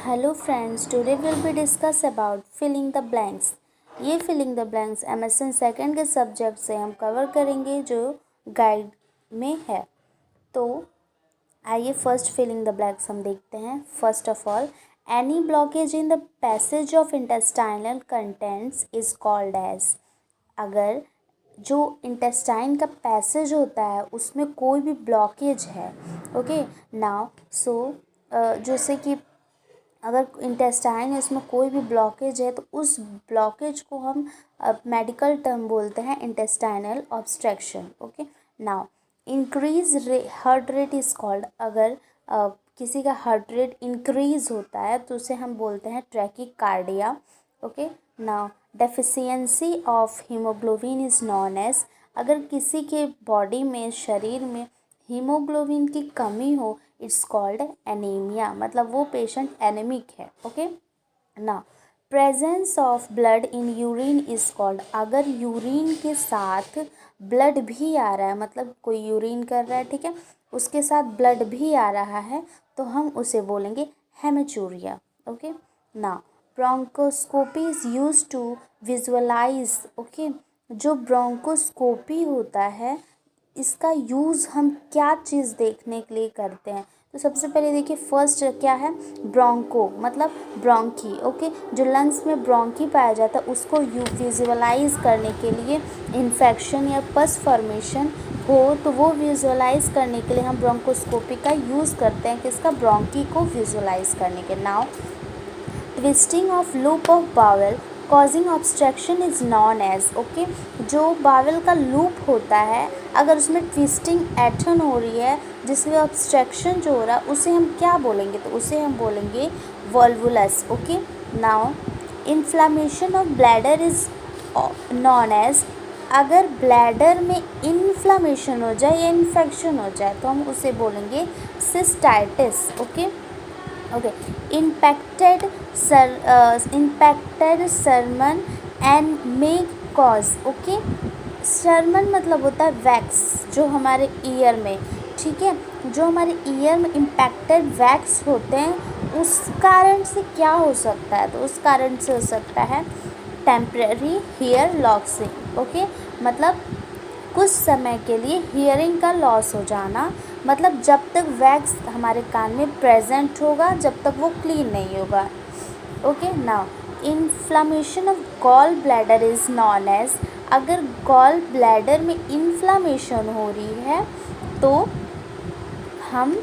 Hello friends, today will be discuss about filling the blanks. ये filling the blanks MSN second के subject से हम cover करेंगे जो गाइड में है। तो आइए फर्स्ट फिलिंग द ब्लैंक्स हम देखते हैं। First of all, any blockage in the passage of intestinal contents is called as. अगर जो इंटेस्टाइन का पैसेज होता है उसमें कोई भी ब्लॉकेज है, ओके नाउ जैसे कि अगर इंटेस्टाइन है उसमें कोई भी ब्लॉकेज है तो उस ब्लॉकेज को हम मेडिकल टर्म बोलते हैं intestinal obstruction. Okay now, increase heart rate is called. अगर किसी का हार्ट रेट इंक्रीज होता है तो उसे हम बोलते हैं tachycardia. Okay now, deficiency of haemoglobin is known as. अगर किसी के बॉडी में, शरीर में हीमोग्लोबिन की कमी हो, इट्स कॉल्ड एनीमिया, मतलब वो पेशेंट एनेमिक है। ओके ना, presence of blood in urine is called. अगर यूरिन के साथ ब्लड भी आ रहा है, मतलब कोई यूरिन कर रहा है, ठीक है, उसके साथ ब्लड भी आ रहा है तो हम उसे बोलेंगे हेमेचूरिया। ओके ना, bronchoscopy is use to visualise. Okay, जो ब्रोंकोस्कोपी होता है इसका यूज़ हम क्या चीज़ देखने के लिए करते हैं। तो सबसे पहले देखिए, फर्स्ट क्या है, ब्रोंको मतलब ब्रोंकी। ओके, जो लंग्स में ब्रोंकी पाया जाता है उसको विजुअलाइज करने के लिए, इन्फेक्शन या पस फॉर्मेशन हो तो वो विजुअलाइज करने के लिए हम ब्रोंकोस्कोपी का यूज़ करते हैं, किसका, ब्रोंकी को विजुअलाइज करने के। Now, twisting of loop of bowel causing obstruction is known as. Okay, जो बावल का लूप होता है अगर उसमें ट्विस्टिंग एटन हो रही है जिसमें ऑब्स्ट्रक्शन जो हो रहा है उसे हम क्या बोलेंगे, तो उसे हम बोलेंगे volvulus. Okay now, inflammation of bladder is known as. अगर ब्लैडर में इन्फ्लामेशन हो जाए या इन्फेक्शन हो जाए तो हम उसे बोलेंगे cystitis. Okay okay, impacted sermon and may cause। Okay, sermon मतलब होता है वैक्स जो हमारे ईयर में, ठीक है, जो हमारे ईयर में इम्पैक्टेड वैक्स होते हैं उस कारण से क्या हो सकता है, तो उस कारण से हो सकता है टेम्परेरी हियर लॉसिंग। ओके, मतलब कुछ समय के लिए हियरिंग का लॉस हो जाना, मतलब जब तक वैक्स हमारे कान में प्रेजेंट होगा जब तक वो क्लीन नहीं होगा। Okay now, inflammation of gall bladder is known as. अगर गॉल ब्लैडर में इन्फ्लामेशन हो रही है तो हम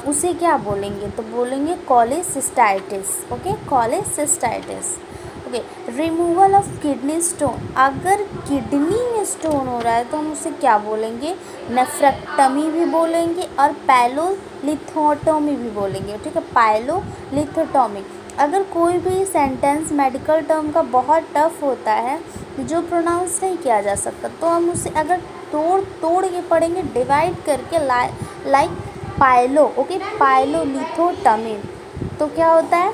उसे क्या बोलेंगे, तो बोलेंगे cholecystitis. Okay, cholecystitis. Okay, removal of kidney stone. अगर किडनी में स्टोन हो रहा है तो हम उसे क्या बोलेंगे, नेफ्रेक्टमी भी बोलेंगे और पाइलोलिथोटोमी भी बोलेंगे। ठीक है, पाइलोलिथोटोमी। अगर कोई भी सेंटेंस मेडिकल टर्म का बहुत टफ होता है जो प्रोनाउंस नहीं किया जा सकता तो हम उसे अगर तोड़ के पढ़ेंगे, डिवाइड करके, लाइक पाइलो। ओके, पाइलोलिथोटमी, तो क्या होता है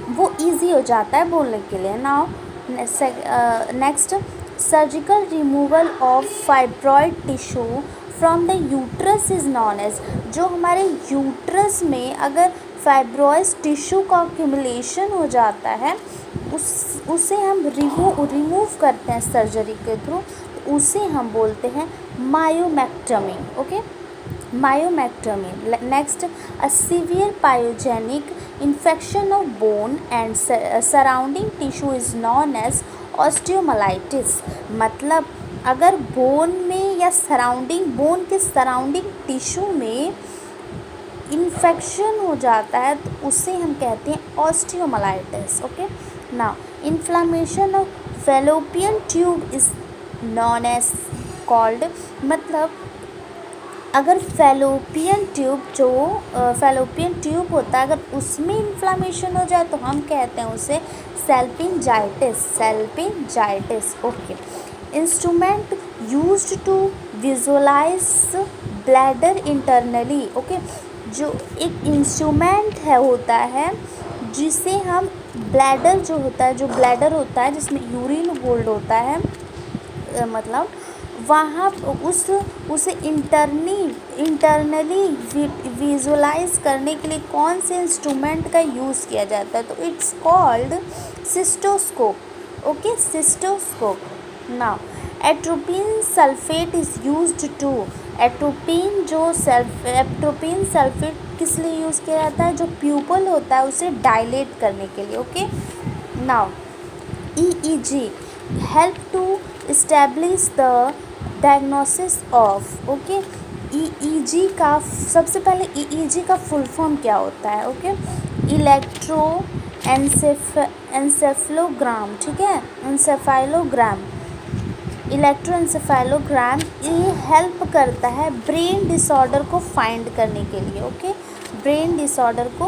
वो इजी हो जाता है बोलने के लिए। Now next, surgical removal of fibroid tissue from the uterus is known as. जो हमारे यूट्रस में अगर फाइब्रॉइड टिश्यू का एक्यूमुलेशन हो जाता है उसे हम रिमूव करते हैं सर्जरी के थ्रू, तो उसे हम बोलते हैं myomectomy. Okay, myomectomy. Next, a severe pyogenic infection of bone and surrounding tissue is known as osteomyelitis. मतलब अगर बोन में या बोन के सराउंडिंग टिश्यू में इन्फेक्शन हो जाता है तो उसे हम कहते हैं osteomyelitis. Okay now, inflammation of Fallopian tube is known as called. मतलब अगर फैलोपियन ट्यूब होता है अगर उसमें इन्फ्लामेशन हो जाए तो हम कहते हैं उसे salpingitis. Okay, instrument used to visualize bladder internally. Okay, जो एक इंस्ट्रूमेंट होता है जिसे हम ब्लैडर होता है जिसमें यूरिन होल्ड होता है, मतलब वहाँ उसे इंटरनली विजुलाइज करने के लिए कौन से इंस्ट्रूमेंट का यूज़ किया जाता है, तो it's called cystoscope. Okay, cystoscope. Now atropine sulphate is used to, atropine sulphate किस लिए यूज़ किया जाता है, जो प्यूपल होता है उसे डायलेट करने के लिए। Okay, now EEG help to establish the diagnosis of। Okay, EEG का सबसे पहले EEG का फुल फॉर्म क्या होता है। ओके, इलेक्ट्रो एंसेफेलोग्राम, ठीक है, एंसेफेलोग्राम, इलेक्ट्रोएंसेफेलोग्राम ये हेल्प करता है ब्रेन डिसऑर्डर को फाइंड करने के लिए। ओके, ब्रेन डिसऑर्डर को